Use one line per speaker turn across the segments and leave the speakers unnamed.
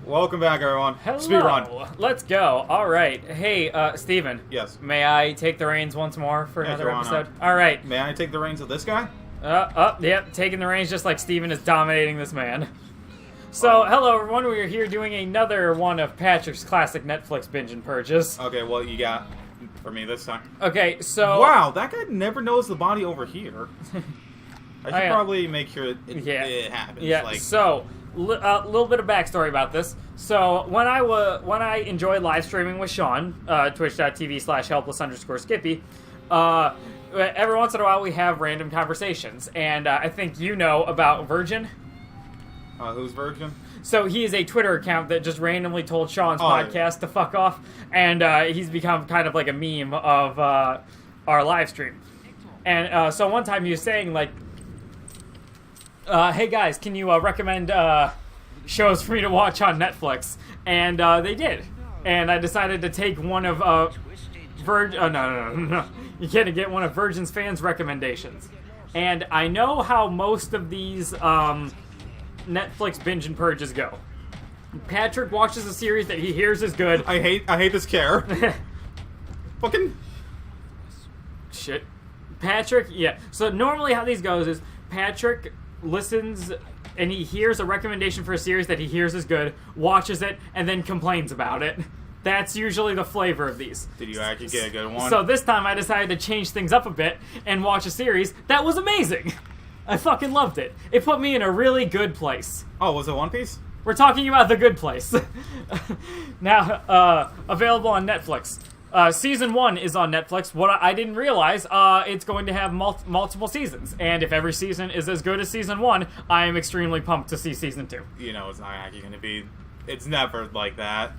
Welcome back, everyone.
Hello.
Speedrun.
Let's go. All right. Hey, Steven.
Yes.
May I take the reins once more for another
sure, why
episode?
not?
All right.
May I take the reins of this guy?
Yep. Taking the reins just like Steven is dominating this man. So, hello, everyone. We are here doing another one of Patrick's classic Netflix binge and purges.
Okay, what you got for me this time?
Okay, so...
Wow, that guy never knows the body over here. I should
Oh, yeah.
Probably make sure it happens.
Yeah,
Like,
so, a little bit of backstory about this. So, when I enjoyed live streaming with Sean, twitch.tv/helpless_Skippy, every once in a while we have random conversations. And I think you know about Virgin.
who's Virgin?
So he is a Twitter account that just randomly told Sean's
Oh,
podcast to fuck off, and he's become kind of like a meme of our live stream. And so one time he was saying, like, hey guys, can you recommend shows for me to watch on Netflix? And they did. And I decided to take one of no. You can't get one of Virgin's fans' recommendations. And I know how most of these Netflix binge and purges go. Patrick watches a series that he hears is good.
I hate this chair. Fucking
Shit. Patrick, yeah. So normally how these goes is Patrick listens and he hears a recommendation for a series that he hears is good, watches it, and then complains about it. That's usually the flavor of these.
Did you actually get a good one?
So this time I decided to change things up a bit and watch a series that was amazing. I fucking loved it. It put me in a really good place.
Oh, was it One Piece?
We're talking about The Good Place. Now, available on Netflix. Season 1 is on Netflix. What I didn't realize, it's going to have multiple seasons. And if every season is as good as Season 1, I am extremely pumped to see Season 2.
You know, it's not actually going to be... It's never like that.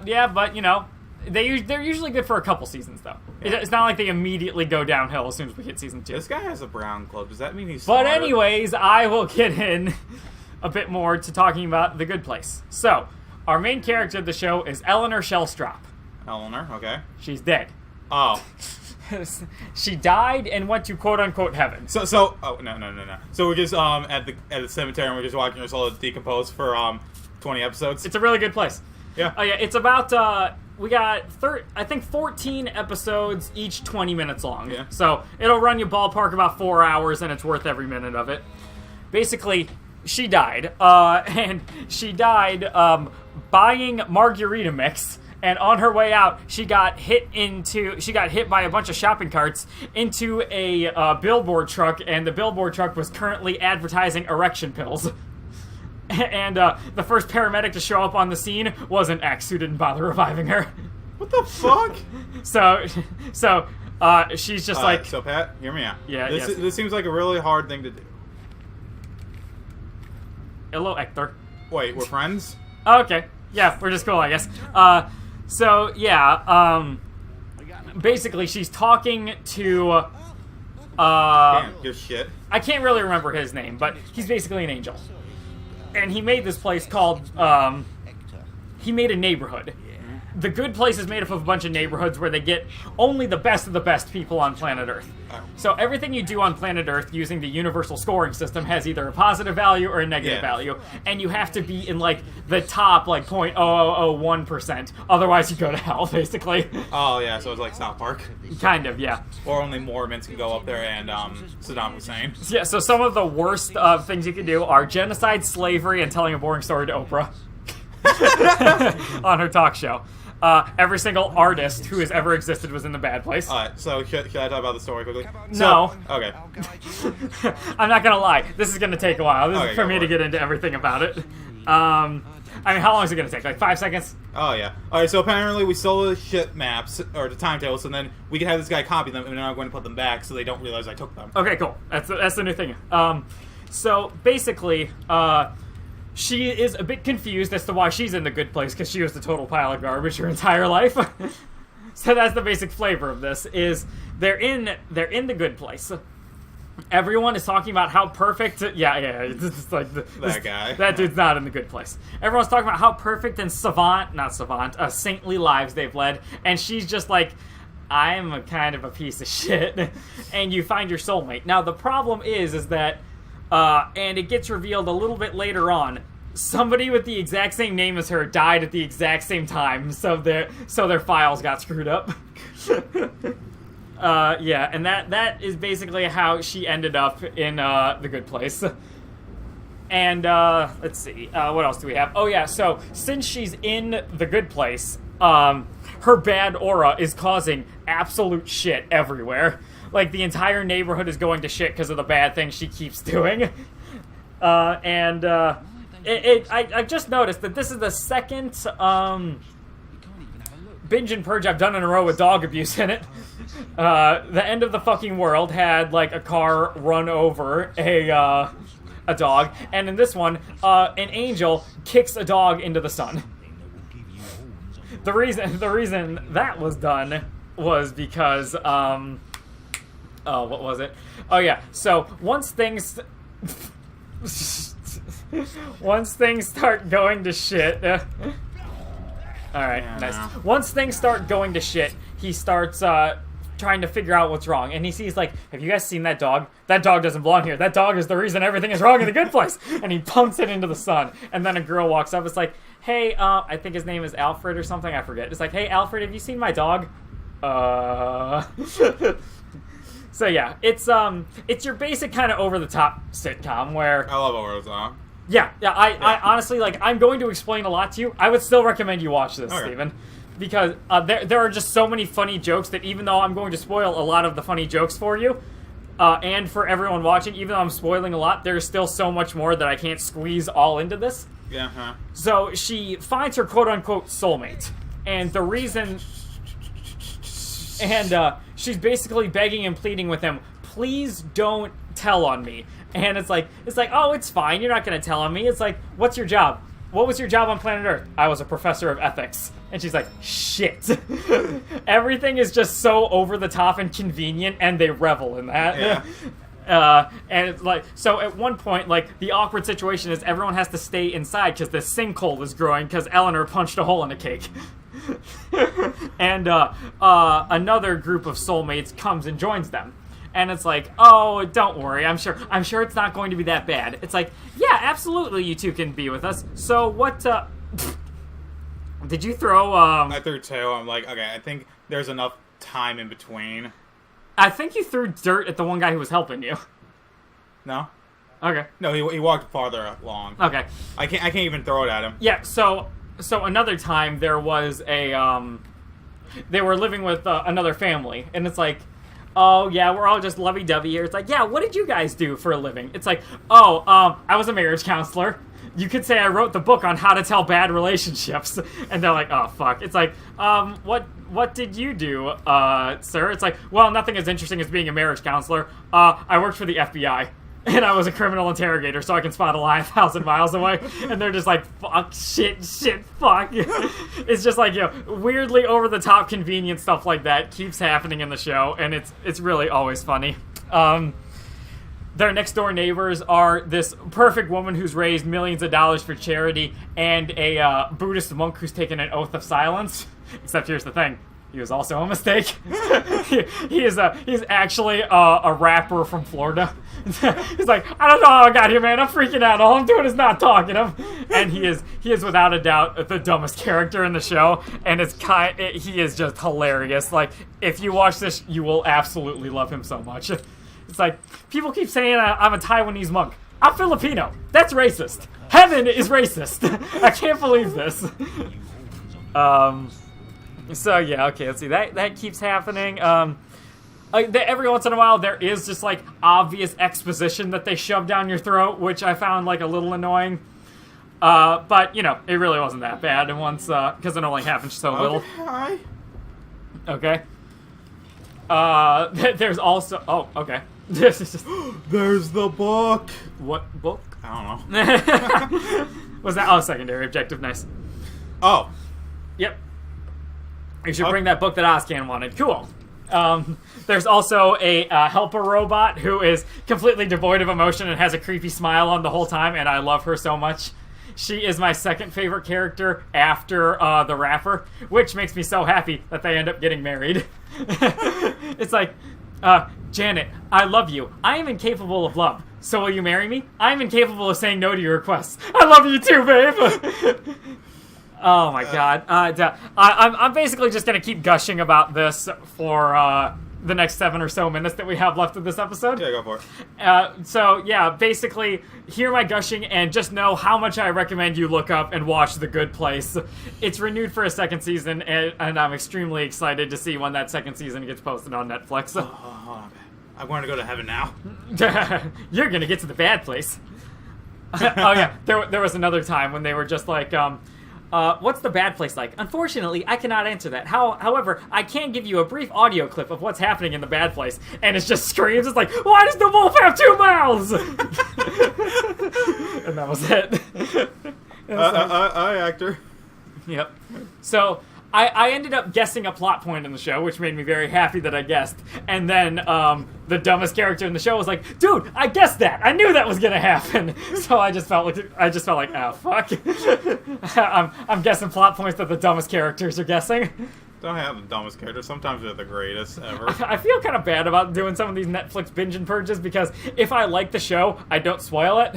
Yeah, but, you know, they're usually good for a couple seasons, though.
Yeah.
It's not like they immediately go downhill as soon as we hit Season 2.
This guy has a brown cloak. Does that mean he's
But
smarter?
anyways, I will get in a bit more to talking about The Good Place. So, our main character of the show is Eleanor Shellstrop.
Eleanor, okay.
She's dead.
Oh.
She died and went to quote-unquote heaven.
So, oh, no. So we're just, at the cemetery and we're just watching her soul decompose for, 20 episodes?
It's a really good place.
Yeah.
Oh, yeah, it's about, we got, I think 14 episodes, each 20 minutes long.
Yeah.
So, it'll run you ballpark about 4 hours, and it's worth every minute of it. Basically, she died, and she died, buying margarita mix, and on her way out, she got hit by a bunch of shopping carts into a billboard truck, and the billboard truck was currently advertising erection pills. And the first paramedic to show up on the scene was an ex who didn't bother reviving her.
What the fuck?
So she's just like...
So, Pat, hear me out.
Yeah,
This seems like a really hard thing to do.
Hello, Hector.
Wait, we're friends?
Oh, okay. Yeah, we're just cool, I guess. Basically, she's talking to...
Damn, good shit.
I can't really remember his name, but he's basically an angel. And he made this place called, he made a neighborhood. The Good Place is made up of a bunch of neighborhoods where they get only the best of the best people on planet Earth. So everything you do on planet Earth using the universal scoring system has either a positive value or a negative value. And you have to be in, like, the top, like, 0.0001%. Otherwise you go to hell, basically.
Oh, yeah, so it's like South Park.
Kind of, yeah.
Or only Mormons can go up there and, Saddam Hussein.
Yeah, so some of the worst things you can do are genocide, slavery, and telling a boring story to Oprah. On her talk show. Every single artist who has ever existed was in The Bad Place.
Alright, so should I talk about the story quickly?
No.
Okay.
I'm not gonna lie. This is gonna take a while. This is for me to get into everything about it. I mean, how long is it gonna take? Like 5 seconds?
Oh, yeah. Alright, so apparently we stole the ship maps, or the timetables, and then we can have this guy copy them, and then I'm going to put them back so they don't realize I took them.
Okay, cool. That's the new thing. So, basically, she is a bit confused as to why she's in The Good Place, because she was the total pile of garbage her entire life. So that's the basic flavor of this, is they're in The Good Place. Everyone is talking about how perfect... Yeah, it's like...
That guy.
That dude's not in The Good Place. Everyone's talking about how perfect and saintly lives they've led, and she's just like... I'm a kind of a piece of shit. And you find your soulmate. Now, the problem is that... and it gets revealed a little bit later on, somebody with the exact same name as her died at the exact same time, so their files got screwed up. Yeah, and that is basically how she ended up in The Good Place. And let's see, what else do we have? Oh yeah, so since she's in The Good Place, her bad aura is causing absolute shit everywhere. Like, the entire neighborhood is going to shit because of the bad things she keeps doing. I just noticed that this is the second Binge and Purge I've done in a row with dog abuse in it. The End of the Fucking World had, like, a car run over a dog, and in this one, an angel kicks a dog into the sun. The reason that was done was because, what was it? Oh yeah, so once things start going to shit, alright,
Yeah,
nice.
no.
Once things start going to shit, he starts, trying to figure out what's wrong, and he sees, like, have you guys seen that dog? That dog doesn't belong here. That dog is the reason everything is wrong in The Good Place. And he pumps it into the sun, and then a girl walks up. It's like, hey, I think his name is Alfred or something. I forget. It's like, hey, Alfred, have you seen my dog? So yeah, it's your basic kind of over the top sitcom where
I love over the top.
yeah. I honestly, like, I'm going to explain a lot to you. I would still recommend you watch this,
Okay.
Steven. Because there are just so many funny jokes that even though I'm going to spoil a lot of the funny jokes for you, and for everyone watching, even though I'm spoiling a lot, there's still so much more that I can't squeeze all into this.
Yeah, huh?
So she finds her quote-unquote soulmate. And the reason... And she's basically begging and pleading with him, please don't tell on me. And it's like, oh, it's fine, you're not going to tell on me. It's like, what's your job? What was your job on planet Earth? I was a professor of ethics. And she's like, shit. Everything is just so over the top and convenient, and they revel in that.
Yeah.
And it's like, so at one point, like, the awkward situation is everyone has to stay inside because the sinkhole is growing because Eleanor punched a hole in a cake. And another group of soulmates comes and joins them. And it's like, oh, don't worry, I'm sure it's not going to be that bad. It's like, yeah, absolutely, you two can be with us. So what, did you throw,
I threw two. I'm like, okay, I think there's enough time in between.
I think you threw dirt at the one guy who was helping you.
No?
Okay.
No, he walked farther along.
Okay.
I can't even throw it at him.
Yeah, so another time there was a, they were living with another family, and it's like, oh, yeah, we're all just lovey-dovey here. It's like, yeah, what did you guys do for a living? It's like, oh, I was a marriage counselor. You could say I wrote the book on how to tell bad relationships. And they're like, oh, fuck. It's like, what did you do, sir? It's like, well, nothing as interesting as being a marriage counselor. I worked for the FBI. And I was a criminal interrogator, so I can spot a lie 1,000 miles away. And they're just like, fuck, shit, fuck. It's just like, you know, weirdly over-the-top convenient stuff like that keeps happening in the show, and it's really always funny. Their next-door neighbors are this perfect woman who's raised millions of dollars for charity and a Buddhist monk who's taken an oath of silence. Except here's the thing. He was also a mistake. He's actually a rapper from Florida. He's like, I don't know how I got here, man. I'm freaking out. All I'm doing is not talking to him. And he is without a doubt the dumbest character in the show. And he is just hilarious. Like, if you watch this, you will absolutely love him so much. It's like, people keep saying I'm a Taiwanese monk. I'm Filipino. That's racist. Heaven is racist. I can't believe this. So yeah, okay, let's see. That keeps happening. Every once in a while, there is just like obvious exposition that they shove down your throat, which I found like a little annoying. But you know, it really wasn't that bad. And once, because it only happened so little.
Okay.
Okay. There's also. Oh, okay.
There's the book.
What book?
I don't know.
Was that? Oh, secondary objective. Nice.
Oh.
Yep. You should bring that book that Ozcan wanted. Cool. There's also a helper robot who is completely devoid of emotion and has a creepy smile on the whole time, and I love her so much. She is my second favorite character after the rapper, which makes me so happy that they end up getting married. It's like, Janet, I love you. I am incapable of love, So will you marry me? I'm incapable of saying no to your requests. I love you too, babe. Oh my god. I'm basically just gonna keep gushing about this for the next 7 or so minutes that we have left of this episode.
Yeah, go for it.
So yeah, basically, hear my gushing and just know how much I recommend you look up and watch The Good Place. It's renewed for a second season, and I'm extremely excited to see when that second season gets posted on Netflix.
Oh, I want to go to heaven now.
You're gonna get to the bad place. Oh yeah, there was another time when they were just like, what's the bad place like? Unfortunately, I cannot answer that. However, I can give you a brief audio clip of what's happening in the bad place. And it's just screams. It's like, why does the wolf have 2 mouths? And that was it.
Actor.
Yep. So, I ended up guessing a plot point in the show, which made me very happy that I guessed. And then the dumbest character in the show was like, "Dude, I guessed that. I knew that was gonna happen." So I just felt like, oh fuck. I'm guessing plot points that the dumbest characters are guessing.
Don't have the dumbest characters. Sometimes they're the greatest ever.
I feel kind of bad about doing some of these Netflix binge and purges because if I like the show, I don't spoil it.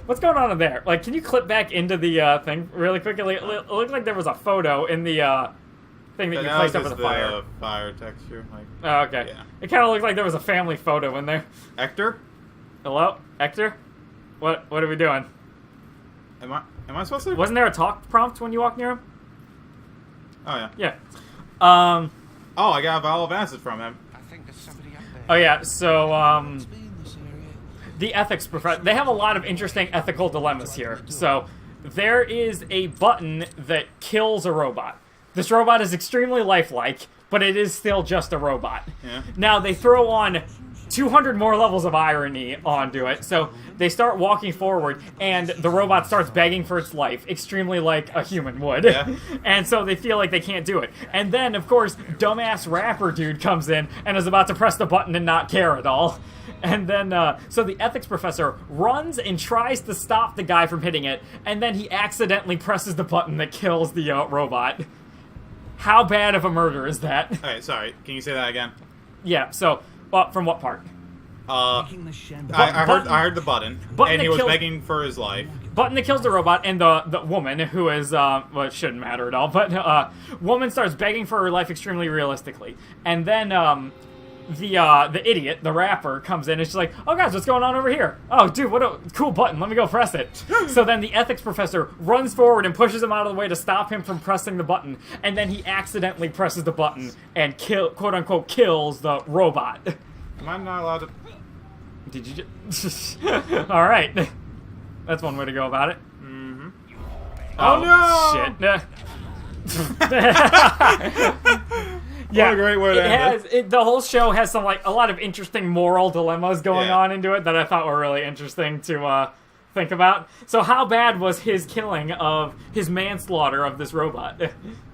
What's going on in there? Like, can you clip back into the thing really quickly? It looked like there was a photo in the thing that you placed over the fire.
Fire texture. Like,
oh, okay. Yeah. It kind of looked like there was a family photo in there.
Hector?
Hello? Hector? What are we doing?
Am I supposed to?
Wasn't there a talk prompt when you walked near him?
Oh, yeah.
Yeah.
Oh, I got a vial of acid from him.
I think there's somebody up there.
Oh, yeah. So, the ethics professor, they have a lot of interesting ethical dilemmas here. So, there is a button that kills a robot. This robot is extremely lifelike, but it is still just a robot.
Yeah.
Now, they throw on 200 more levels of irony onto it. So, they start walking forward, and the robot starts begging for its life, extremely like a human would.
Yeah.
And so they feel like they can't do it. And then, of course, dumbass rapper dude comes in and is about to press the button and not care at all. And then, so the ethics professor runs and tries to stop the guy from hitting it, and then he accidentally presses the button that kills the robot. How bad of a murder is that?
Okay, sorry. Can you say that again?
Yeah, so, well, from what part?
I heard the button and he was begging for his life.
Button that kills the robot, and the woman, who is, well, it shouldn't matter at all, but, woman starts begging for her life extremely realistically. And then, the idiot, the rapper, comes in and she's like, "Oh guys, what's going on over here? Oh dude, what a cool button, let me go press it." So then the ethics professor runs forward and pushes him out of the way to stop him from pressing the button, and then he accidentally presses the button and quote unquote kills the robot.
Am I not allowed to?
Did you just... Alright. That's one way to go about it.
Mm-hmm.
Oh no! Shit. Yeah,
what a great way to end it.
The whole show has some, like, a lot of interesting moral dilemmas going on into it that I thought were really interesting to think about. So how bad was his killing of his manslaughter of this robot?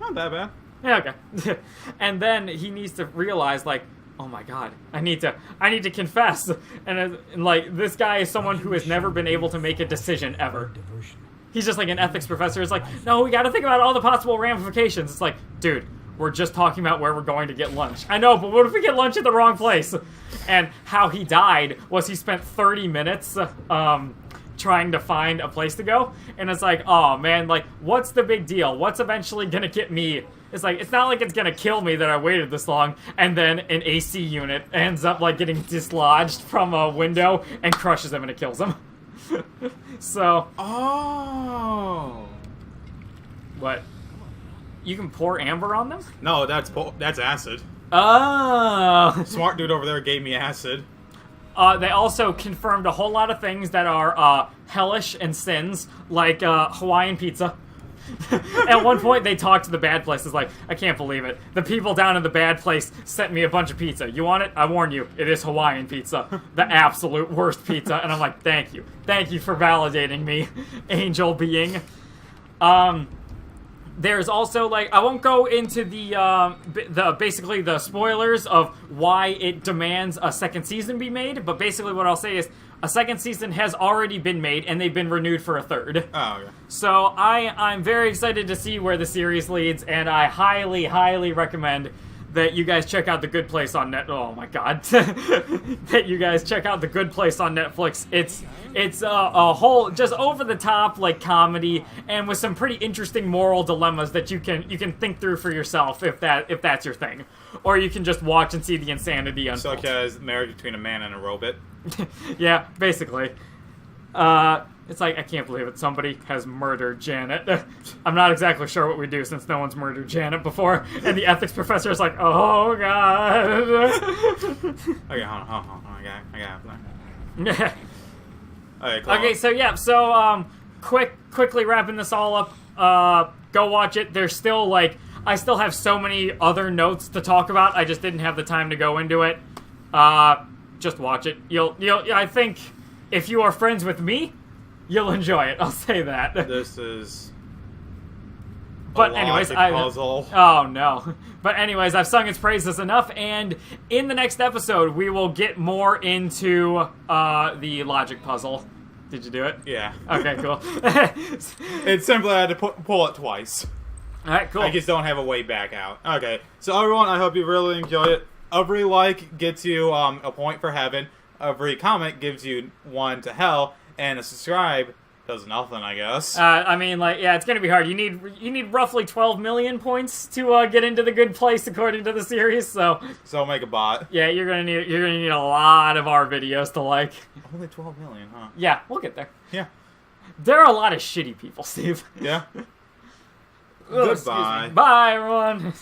Not that bad.
Yeah, okay. And then he needs to realize, like, oh my god, I need to confess. And like, this guy is someone who has never been able to make a decision ever. He's just like an ethics professor. It's like, no, we gotta think about all the possible ramifications. It's like, dude, we're just talking about where we're going to get lunch. I know, but what if we get lunch at the wrong place? And how he died was he spent 30 minutes trying to find a place to go. And it's like, oh man, like, what's the big deal? What's eventually gonna get me? It's like, it's not like it's gonna kill me that I waited this long, and then an AC unit ends up, like, getting dislodged from a window and crushes him and it kills him. So...
Oh...
What? You can pour amber on them?
No, that's acid.
Oh!
Smart dude over there gave me acid.
They also confirmed a whole lot of things that are hellish and sins, like Hawaiian pizza. At one point, they talked to the bad place. It's like, I can't believe it. The people down in the bad place sent me a bunch of pizza. You want it? I warn you, it is Hawaiian pizza. The absolute worst pizza. And I'm like, thank you. Thank you for validating me, angel being. There's also, like, I won't go into the basically the spoilers of why it demands a second season be made, but basically what I'll say is a second season has already been made, and they've been renewed for a third.
Oh, okay.
So I'm very excited to see where the series leads, and I highly, highly recommend that you guys check out The Good Place on Net. Oh my god, that you guys check out The Good Place on Netflix. It's a whole just over the top like comedy and with some pretty interesting moral dilemmas that you can think through for yourself if that's your thing, or you can just watch and see the insanity unfold.
Such as marriage between a man and a robot.
Yeah, basically. It's like, I can't believe it. Somebody has murdered Janet. I'm not exactly sure what we do since no one's murdered Janet before. And the ethics professor is like, oh, God.
Okay, hold on. I got
Yeah.
Okay,
So quickly wrapping this all up. Go watch it. There's still, I still have so many other notes to talk about. I just didn't have the time to go into it. Just watch it. I think if you are friends with me, you'll enjoy it. I'll say that.
This is
but anyways,
puzzle.
Oh no. But anyways, I've sung its praises enough, and in the next episode, we will get more into the logic puzzle. Did you do it?
Yeah.
Okay, cool.
It's simply I had to pull it twice.
All right, cool.
I just don't have a way back out. Okay, so everyone, I hope you really enjoyed it. Every like gets you a point for heaven. Every comment gives you one to hell. And a subscribe does nothing, I guess.
It's gonna be hard. You need roughly 12 million points to get into the good place according to the series. So
make a bot.
Yeah, you're gonna need a lot of our videos to like.
Only 12 million, huh?
Yeah, we'll get there.
Yeah.
There are a lot of shitty people, Steve.
Yeah.
Goodbye. Bye, everyone.